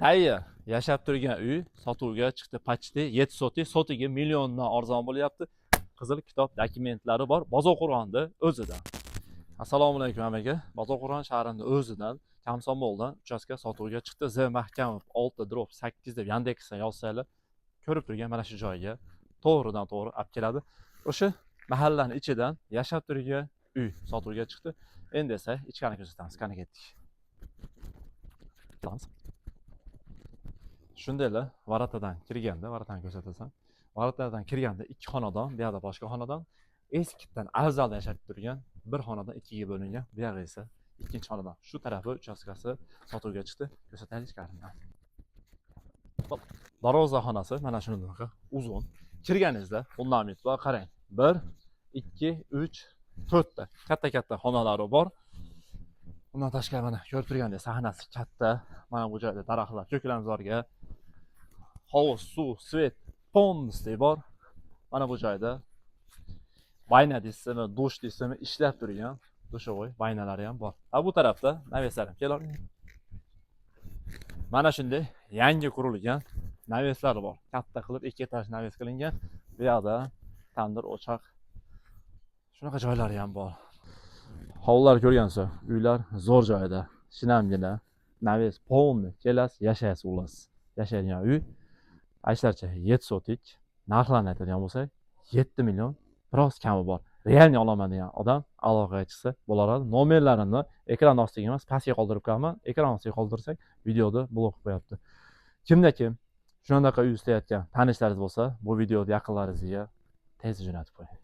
Tayyor yashab turgan uy sotuvga chiqdi. Почти 7 sotik, sotiga milliondan arzon bo'lyapti. Qizil kitob dokumentlari bor. Bozorqo'rg'onda o'zida. Assalomu alaykum hammaga. Bozorqo'rg'on shahrining o'zidan Komsomoldan uchastka sotuvga chiqdi. Z Mahkamov 6/8 deb Yandexda yozsanglar ko'rib turgan mana shu joyga to'g'ridan to'g'ri olib keladi. O'sha mahallaning ichidan yashab turgan uy sotuvga chiqdi. Endi esa ichkani ko'rsatamiz. Qani ketdik. Shundaylar varatadan kirganda, varatani ko'rsatasan. Varatadan kirganda ikki xonadon, bu yerda boshqa xonadon, eskidan afzalda yashab turgan bir xonadon ikkiga bo'lingan. Bu yerda esa ikkinchi xonadon. Shu tarafi uchastkasi sotuvga chiqdi. Ko'rsataylik qarindan. Darvoza xonasi mana shunaqa uzun. Kirganingizda fundamentlar qarang. 1, 2, 3, 4 ta katta xonalari bor. Bundan tashqari mana ko'rib turgandek sahnasi katta. Mana bu joyda daraxtlar ko'klamzorga, hovuz, suv, svet, polностью bor. Mana bu joyda bayna deysizmi, dush deysizmi ishlab turgan dushovoy baynalari ham bor. Ha bu tarafda naveslarim kelar. Mana shunday yangi qurilgan naveslar bor. Katta qilib ikki etaj naves qilingan. Bu yerda tandir, o'choq shunaqa joylari ham bor. Hovlilar ko'rgansiz, uylar zo'r joyda. Shinamgina, naves polni kelasiz, yashaysiz ulas. Yashaydigan uy aytishlarcha 7 sotik, narxlarni aytadigan bo'lsak 7 million, biroz kami bor. Realni olaman degan odam aloqaga chiqsa bo'laradi. Nomerlarini ekran ostiga emas, pastga qoldirib qo'yaman. Ekran ostiga qoldirsak, videoda blok qo'yapti. Kimda-kim shunaqa uy istayotgan tanishlaringiz bo'lsa, bu videoni yaqinlaringizga tez jo'natib qo'ying.